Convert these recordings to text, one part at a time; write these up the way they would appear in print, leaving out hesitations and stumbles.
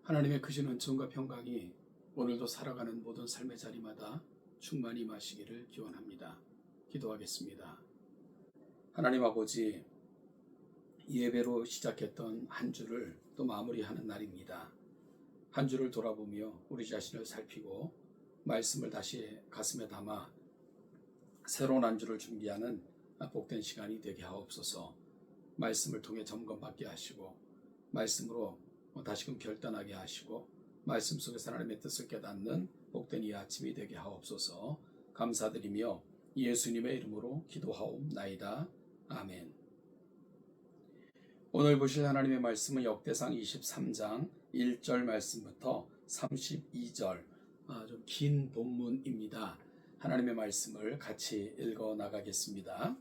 하나님의 크신 은총과 평강이 오늘도 살아가는 모든 삶의 자리마다 충만히 임하시기를 기원합니다. 기도하겠습니다. 하나님 아버지, 예배로 시작했던 한 주를 또 마무리하는 날입니다. 한 주를 돌아보며 우리 자신을 살피고 말씀을 다시 가슴에 담아 새로운 한 주를 준비하는 복된 시간이 되게 하옵소서. 말씀을 통해 점검받게 하시고 말씀으로 다시금 결단하게 하시고 말씀 속에서 하나님의 뜻을 깨닫는 복된 이 아침이 되게 하옵소서. 감사드리며 예수님의 이름으로 기도하옵나이다. 아멘. 오늘 보실 하나님의 말씀은 역대상 23장 1절 말씀부터 32절, 좀 긴 본문입니다. 하나님의 말씀을 같이 읽어 나가겠습니다.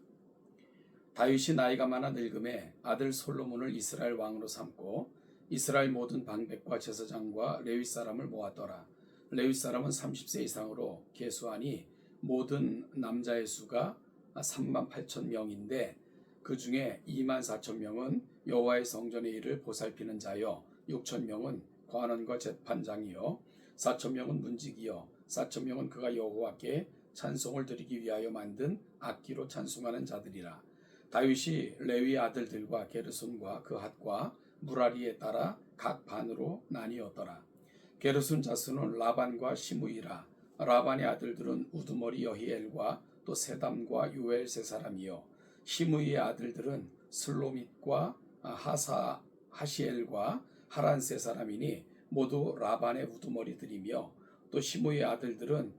다윗이 나이가 많아 늙음에 아들 솔로몬을 이스라엘 왕으로 삼고 이스라엘 모든 방백과 제사장과 레위 사람을 모았더라. 레위 사람은 30세 이상으로 계수하니 모든 남자의 수가 38,000명인데 그 중에 24,000명은 여호와의 성전의 일을 보살피는 자여 6,000명은 관원과 재판장이요 4,000명은 문지기요 4,000명은 그가 여호와께 찬송을 드리기 위하여 만든 악기로 찬송하는 자들이라. 다윗이 레위 아들들과 게르손과 그핫과 무라리에 따라 각 반으로 나뉘었더라. 게르손 자손은 라반과 시므이라. 라반의 아들들은 우두머리 여히엘과 또 세담과 요엘 세 사람이요 시므이의 아들들은 슬로밋과 하시엘과 하란 세 사람이니 모두 라반의 우두머리들이며 또 시므이의 아들들은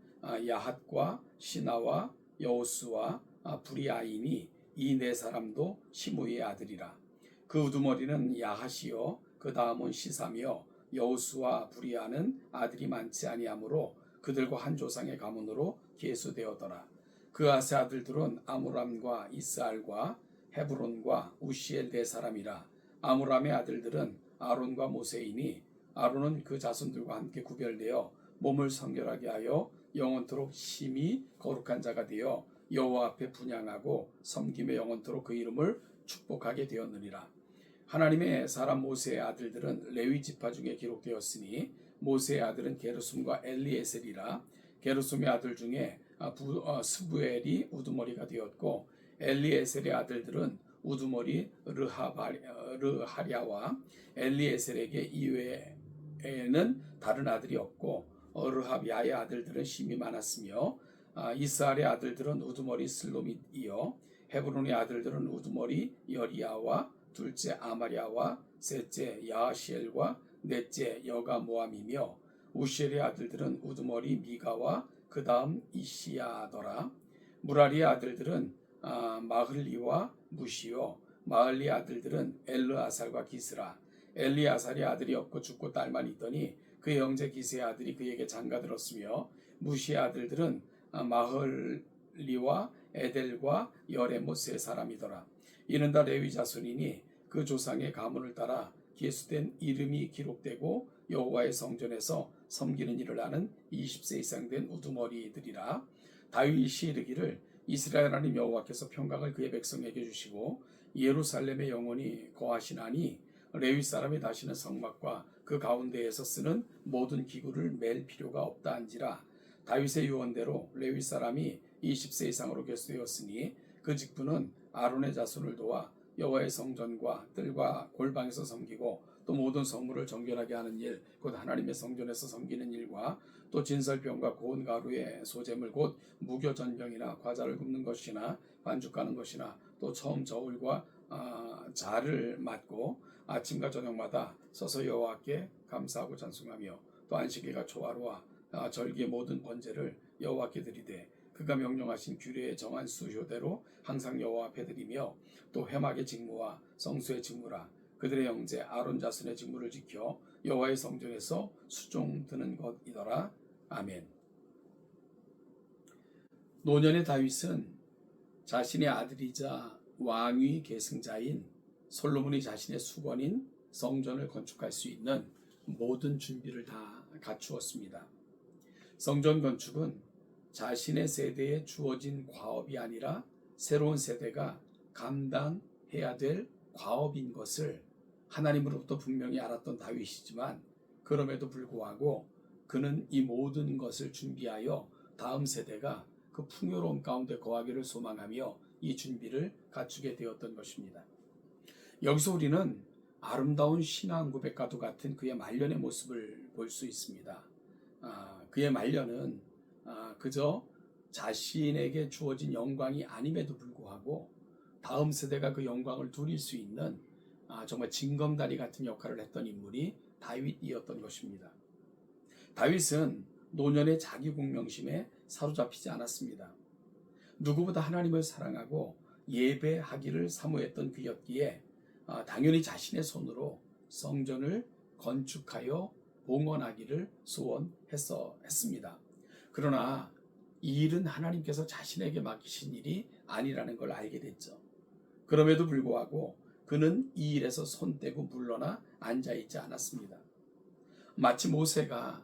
야핫과 시나와 여호수와 브리아이니 이 네 사람도 시므이의 아들이라. 그 우두머리는 야핫이요 그 다음은 시삼이요 여호수와 브리아는 아들이 많지 아니하므로 그들과 한 조상의 가문으로 계수되었더라. 그 아세 아들들은 아므람과 이스알과 헤브론과 우시엘 네 사람이라. 아므람의 아들들은 아론과 모세이니 아론은 그 자손들과 함께 구별되어 몸을 성결하게 하여 영원토록 심히 거룩한 자가 되어 여호와 앞에 분향하고 섬김에 영원토록 그 이름을 축복하게 되었느니라. 하나님의 사람 모세의 아들들은 레위 지파 중에 기록되었으니 모세의 아들은 게르솜과 엘리에셀이라. 게르솜의 아들 중에 스부엘이 우두머리가 되었고 엘리에셀의 아들들은 우두머리 르하랴와 엘리에셀에게 이외에는 다른 아들이 없고 르합야의 아들들은 심이 많았으며 이스라엘의 아들들은 우두머리 슬로밋이요 헤브론의 아들들은 우두머리 여리야와 둘째 아마랴와 셋째 야시엘과 넷째 여가모함이며 우시엘의 아들들은 우두머리 미가와 그 다음 이시야더라. 무라리의 아들들은 마흘리와 무시요 마흘리의 아들들은 엘르아살과 기스라. 엘리아살의 아들이 없고 죽고 딸만 있더니 그의 형제 기스의 아들이 그에게 장가들었으며 무시의 아들들은 마흘리와 에델과 여레못 세 사람이더라. 이는 다 레위 자손이니 그 조상의 가문을 따라 기수된 이름이 기록되고 여호와의 성전에서 섬기는 일을 하는 20세 이상 된 우두머리들이라. 다윗이 이르기를 이스라엘 하나님 여호와께서 평강을 그의 백성에게 주시고 예루살렘에 영원히 거하시나니 레위 사람이 다시는 성막과 그 가운데에서 쓰는 모든 기구를 맬 필요가 없다 한지라. 다윗의 유언대로 레위 사람이 20세 이상으로 계수되었으니 그 직분은 아론의 자손을 도와 여호와의 성전과 뜰과 골방에서 섬기고 또 모든 성물을 정결하게 하는 일, 곧 하나님의 성전에서 섬기는 일과 또 진설병과 고운 가루의 소재물 곧 무교전병이나 과자를 굽는 것이나 반죽하는 것이나 또 처음 저울과 자를 맡고 아침과 저녁마다 서서 여호와께 감사하고 찬송하며 또 안식일과 초하루와 절기의 모든 번제를 여호와께 드리되 그가 명령하신 규례에 정한 수효대로 항상 여호와 앞에 드리며 또 회막의 직무와 성수의 직무라 그들의 형제 아론 자손의 직무를 지켜 여호와의 성전에서 수종드는 것이더라. 아멘. 노년의 다윗은 자신의 아들이자 왕위 계승자인 솔로몬이 자신의 수건인 성전을 건축할 수 있는 모든 준비를 다 갖추었습니다. 성전 건축은 자신의 세대에 주어진 과업이 아니라 새로운 세대가 감당해야 될 과업인 것을 하나님으로부터 분명히 알았던 다윗이지만 그럼에도 불구하고 그는 이 모든 것을 준비하여 다음 세대가 그 풍요로움 가운데 거하기를 소망하며 이 준비를 갖추게 되었던 것입니다. 여기서 우리는 아름다운 신앙 고백과도 같은 그의 말년의 모습을 볼 수 있습니다. 그의 말년은 그저 자신에게 주어진 영광이 아님에도 불구하고 다음 세대가 그 영광을 누릴 수 있는 정말 징검다리 같은 역할을 했던 인물이 다윗이었던 것입니다. 다윗은 노년의 자기 공명심에 사로잡히지 않았습니다. 누구보다 하나님을 사랑하고 예배하기를 사모했던 그였기에 당연히 자신의 손으로 성전을 건축하여 봉헌하기를 소원했습니다. 그러나 이 일은 하나님께서 자신에게 맡기신 일이 아니라는 걸 알게 됐죠. 그럼에도 불구하고 그는 이 일에서 손떼고 물러나 앉아있지 않았습니다. 마치 모세가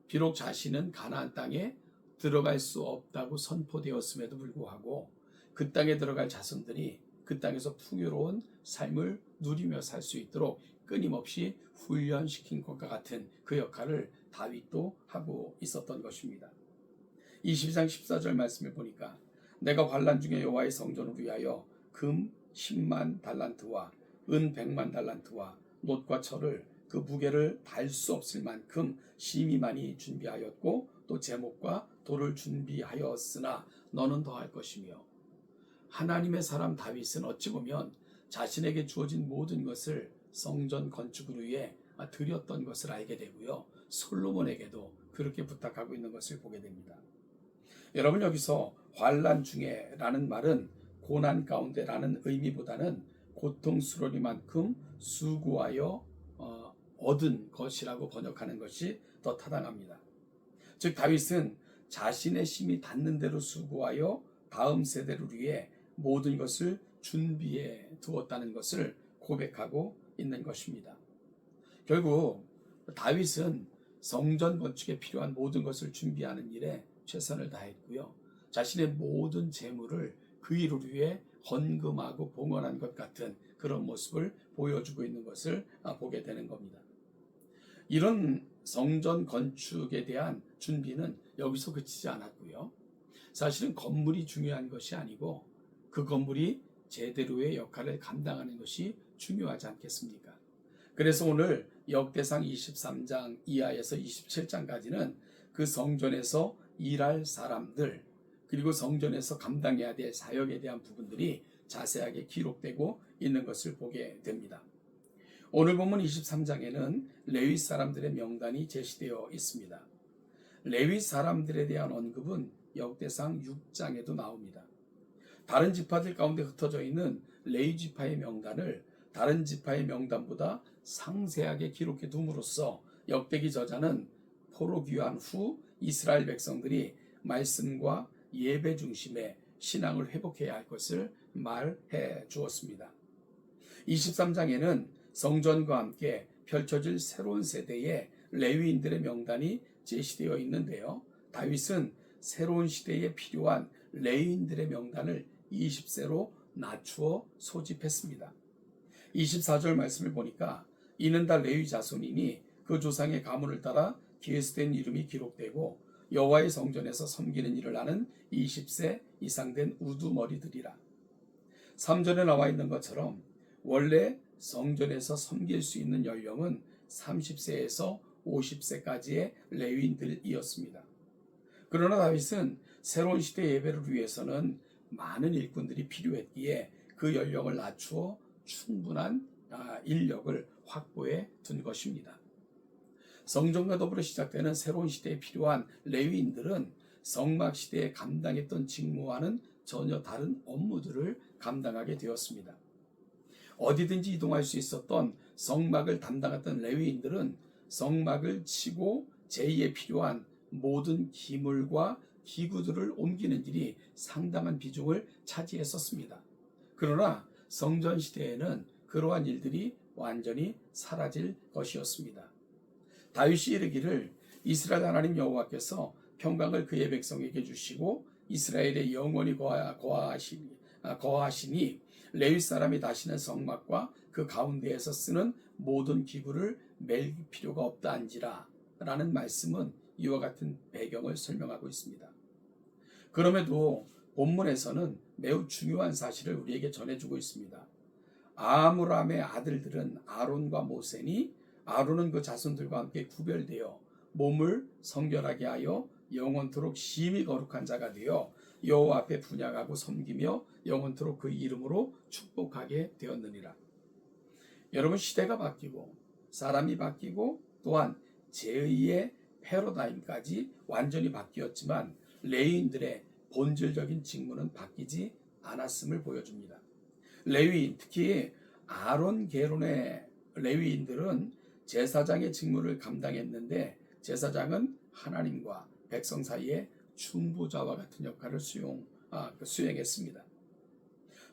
비록 자신은 가나안 땅에 들어갈 수 없다고 선포되었음에도 불구하고 그 땅에 들어갈 자손들이 그 땅에서 풍요로운 삶을 누리며 살 수 있도록 끊임없이 훈련시킨 것과 같은 그 역할을 다윗도 하고 있었던 것입니다. 22장 14절 말씀을 보니까 내가 환난 중에 여호와의 성전을 위하여 금 10만 달란트와 은 100만 달란트와 놋과 철을 그 무게를 달 수 없을 만큼 심히 많이 준비하였고 또 제목과 돌을 준비하였으나 너는 더할 것이며. 하나님의 사람 다윗은 어찌 보면 자신에게 주어진 모든 것을 성전 건축을 위해 드렸던 것을 알게 되고요. 솔로몬에게도 그렇게 부탁하고 있는 것을 보게 됩니다. 여러분, 여기서 환난 중에 라는 말은 고난 가운데 라는 의미보다는 고통스러우니만큼 수고하여 얻은 것이라고 번역하는 것이 더 타당합니다. 즉 다윗은 자신의 힘이 닿는 대로 수고하여 다음 세대를 위해 모든 것을 준비해 두었다는 것을 고백하고 있는 것입니다. 결국 다윗은 성전 건축에 필요한 모든 것을 준비하는 일에 최선을 다했고요. 자신의 모든 재물을 그 일을 위해 헌금하고 봉헌한 것 같은 그런 모습을 보여주고 있는 것을 보게 되는 겁니다. 이런 성전 건축에 대한 준비는 여기서 그치지 않았고요. 사실은 건물이 중요한 것이 아니고 그 건물이 제대로의 역할을 감당하는 것이 중요하지 않겠습니까? 그래서 오늘 역대상 23장 이하에서 27장까지는 그 성전에서 일할 사람들, 그리고 성전에서 감당해야 될 사역에 대한 부분들이 자세하게 기록되고 있는 것을 보게 됩니다. 오늘 본문 23장에는 레위 사람들의 명단이 제시되어 있습니다. 레위 사람들에 대한 언급은 역대상 6장에도 나옵니다. 다른 지파들 가운데 흩어져 있는 레위 지파의 명단을 다른 지파의 명단보다 상세하게 기록해 둠으로써 역대기 저자는 포로 귀환 후 이스라엘 백성들이 말씀과 예배 중심의 신앙을 회복해야 할 것을 말해 주었습니다. 23장에는 성전과 함께 펼쳐질 새로운 세대의 레위인들의 명단이 제시되어 있는데요. 다윗은 새로운 시대에 필요한 레위인들의 명단을 20세로 낮추어 소집했습니다. 24절 말씀을 보니까 이는 다 레위 자손이니 그 조상의 가문을 따라 기회수된 이름이 기록되고 여호와의 성전에서 섬기는 일을 하는 20세 이상 된 우두머리들이라. 3절에 나와 있는 것처럼 원래 성전에서 섬길 수 있는 연령은 30세에서 50세까지의 레위인들이었습니다. 그러나 다윗은 새로운 시대 예배를 위해서는 많은 일꾼들이 필요했기에 그 연령을 낮추어 충분한 인력을 확보해 둔 것입니다. 성전과 더불어 시작되는 새로운 시대에 필요한 레위인들은 성막 시대에 감당했던 직무와는 전혀 다른 업무들을 감당하게 되었습니다. 어디든지 이동할 수 있었던 성막을 담당했던 레위인들은 성막을 치고 제의에 필요한 모든 기물과 기구들을 옮기는 일이 상당한 비중을 차지했었습니다. 그러나 성전 시대에는 그러한 일들이 완전히 사라질 것이었습니다. 다윗이 이르기를 이스라엘 하나님 여호와께서 평강을 그의 백성에게 주시고 이스라엘에 영원히 거하시니 레위 사람이 다시는 성막과 그 가운데에서 쓰는 모든 기구를 맬 필요가 없다한지라 라는 말씀은 이와 같은 배경을 설명하고 있습니다. 그럼에도 본문에서는 매우 중요한 사실을 우리에게 전해주고 있습니다. 아므람의 아들들은 아론과 모세니 아론은 그 자손들과 함께 구별되어 몸을 성결하게 하여 영원토록 심히 거룩한 자가 되어 여호와 앞에 분향하고 섬기며 영원토록 그 이름으로 축복하게 되었느니라. 여러분, 시대가 바뀌고 사람이 바뀌고 또한 제의의 패러다임까지 완전히 바뀌었지만 레위인들의 본질적인 직무는 바뀌지 않았음을 보여줍니다. 레위인, 특히 아론 계론의 레위인들은 제사장의 직무를 감당했는데 제사장은 하나님과 백성 사이에 중보자와 같은 역할을 수행했습니다.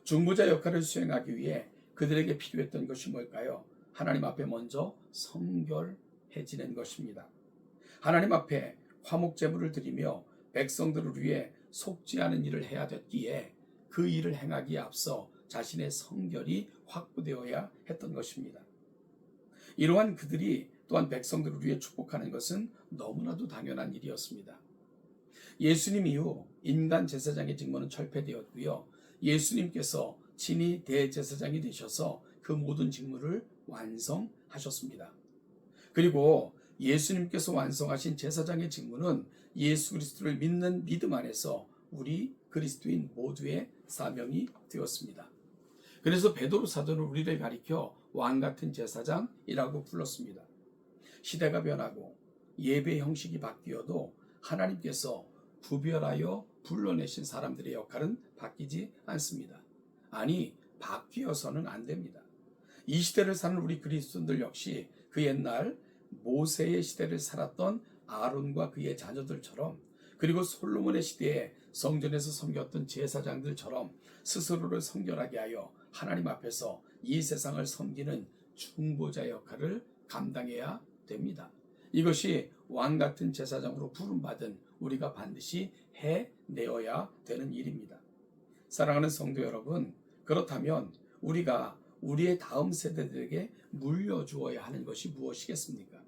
중보자 역할을 수행하기 위해 그들에게 필요했던 것이 뭘까요? 하나님 앞에 먼저 성결해지는 것입니다. 하나님 앞에 화목제물을 드리며 백성들을 위해 속지 않은 일을 해야 됐기에 그 일을 행하기에 앞서 자신의 성결이 확보되어야 했던 것입니다. 이러한 그들이 또한 백성들을 위해 축복하는 것은 너무나도 당연한 일이었습니다. 예수님 이후 인간 제사장의 직무는 철폐되었고요. 예수님께서 친히 대제사장이 되셔서 그 모든 직무를 완성하셨습니다. 그리고 예수님께서 완성하신 제사장의 직무는 예수 그리스도를 믿는 믿음 안에서 우리 그리스도인 모두의 사명이 되었습니다. 그래서 베드로 사도는 우리를 가리켜 왕 같은 제사장이라고 불렀습니다. 시대가 변하고 예배 형식이 바뀌어도 하나님께서 구별하여 불러내신 사람들의 역할은 바뀌지 않습니다. 아니, 바뀌어서는 안 됩니다. 이 시대를 사는 우리 그리스도인들 역시 그 옛날 모세의 시대를 살았던 아론과 그의 자녀들처럼, 그리고 솔로몬의 시대에 성전에서 섬겼던 제사장들처럼 스스로를 성결하게 하여 하나님 앞에서 이 세상을 섬기는 중보자 역할을 감당해야 됩니다. 이것이 왕 같은 제사장으로 부름받은 우리가 반드시 해내어야 되는 일입니다. 사랑하는 성도 여러분, 그렇다면 우리가 우리의 다음 세대들에게 물려주어야 하는 것이 무엇이겠습니까?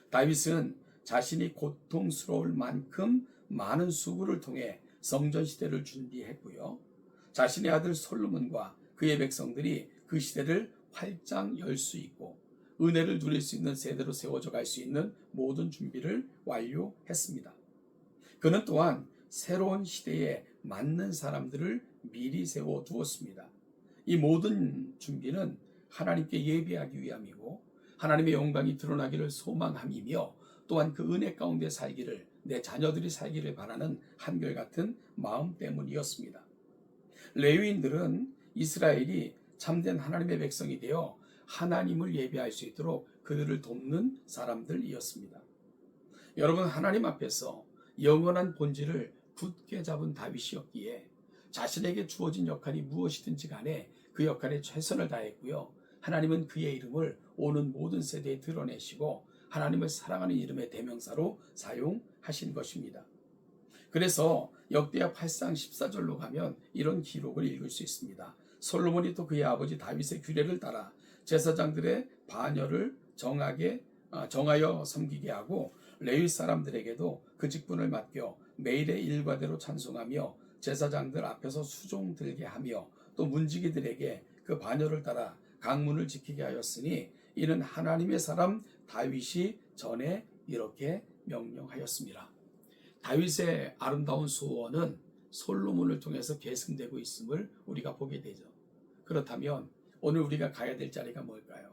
다윗은 자신이 고통스러울 만큼 많은 수고를 통해 성전 시대를 준비했고요. 자신의 아들 솔로몬과 그의 백성들이 그 시대를 활짝 열 수 있고 은혜를 누릴 수 있는 세대로 세워져 갈 수 있는 모든 준비를 완료했습니다. 그는 또한 새로운 시대에 맞는 사람들을 미리 세워 두었습니다. 이 모든 준비는 하나님께 예배하기 위함이고 하나님의 영광이 드러나기를 소망함이며 또한 그 은혜 가운데 살기를, 내 자녀들이 살기를 바라는 한결같은 마음 때문이었습니다. 레위인들은 이스라엘이 참된 하나님의 백성이 되어 하나님을 예배할 수 있도록 그들을 돕는 사람들이었습니다. 여러분, 하나님 앞에서 영원한 본질을 굳게 잡은 다윗이었기에 자신에게 주어진 역할이 무엇이든지 간에 그 역할에 최선을 다했고요. 하나님은 그의 이름을 오는 모든 세대에 드러내시고 하나님을 사랑하는 이름의 대명사로 사용하신 것입니다. 그래서 역대하 8장 14절로 가면 이런 기록을 읽을 수 있습니다. 솔로몬이 또 그의 아버지 다윗의 규례를 따라 제사장들의 반열을 정하여 섬기게 하고 레위 사람들에게도 그 직분을 맡겨 매일의 일과대로 찬송하며 제사장들 앞에서 수종 들게 하며 또 문지기들에게 그 반열을 따라 강문을 지키게 하였으니 이는 하나님의 사람 다윗이 전에 이렇게 명령하였습니다. 다윗의 아름다운 소원은 솔로몬을 통해서 계승되고 있음을 우리가 보게 되죠. 그렇다면 오늘 우리가 가야 될 자리가 뭘까요?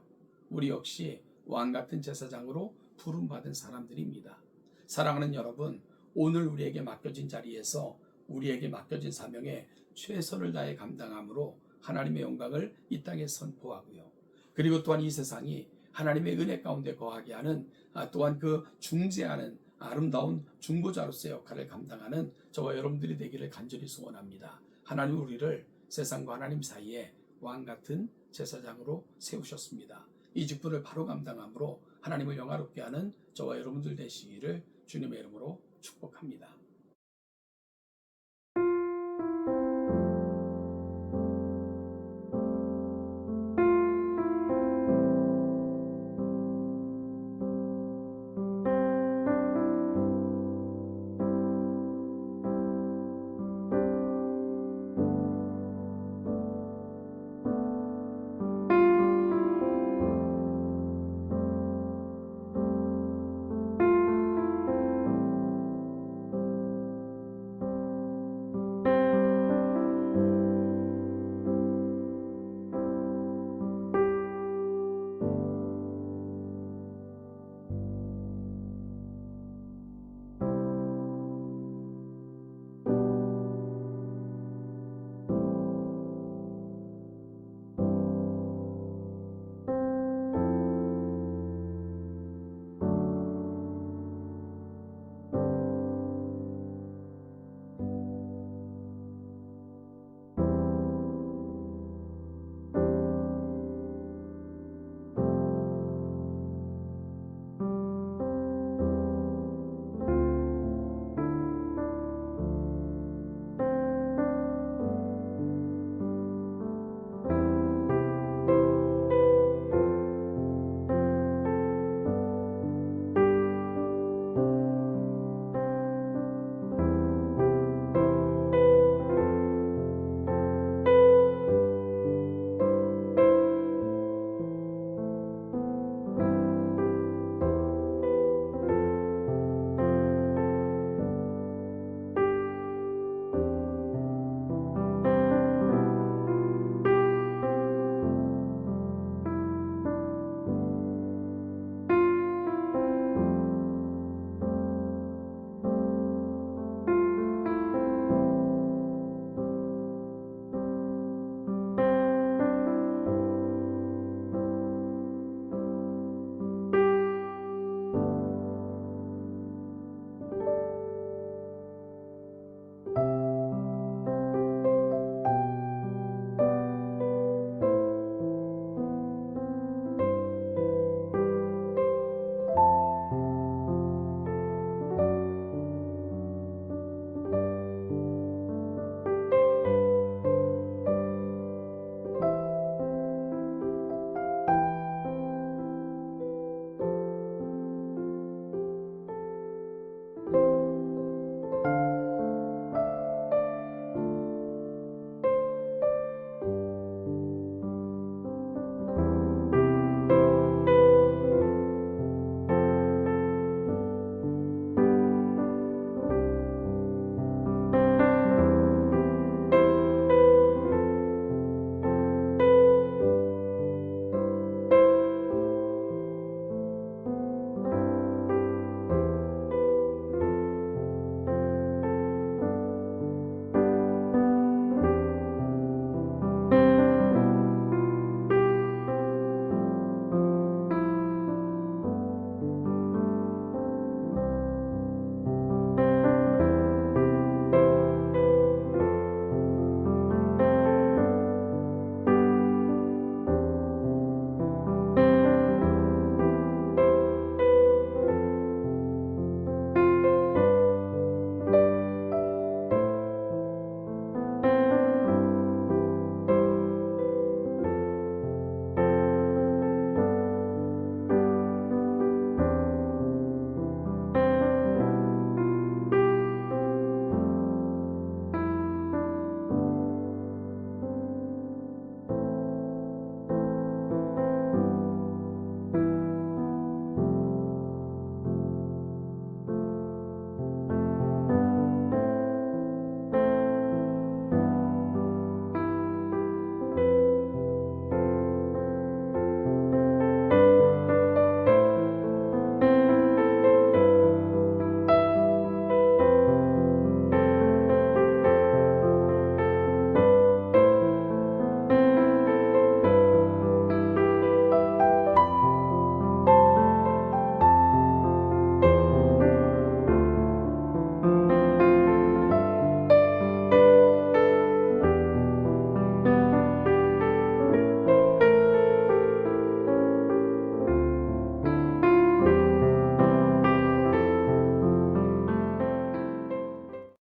우리 역시 왕같은 제사장으로 부름받은 사람들입니다. 사랑하는 여러분, 오늘 우리에게 맡겨진 자리에서 우리에게 맡겨진 사명에 최선을 다해 감당함으로 하나님의 영광을 이 땅에 선포하고요. 그리고 또한 이 세상이 하나님의 은혜 가운데 거하게 하는 또한 그 중재하는 아름다운 중보자로서의 역할을 감당하는 저와 여러분들이 되기를 간절히 소원합니다. 하나님 우리를 세상과 하나님 사이에 왕같은 제사장으로 세우셨습니다. 이 직분을 바로 감당함으로 하나님을 영화롭게 하는 저와 여러분들 되시기를 주님의 이름으로 축복합니다.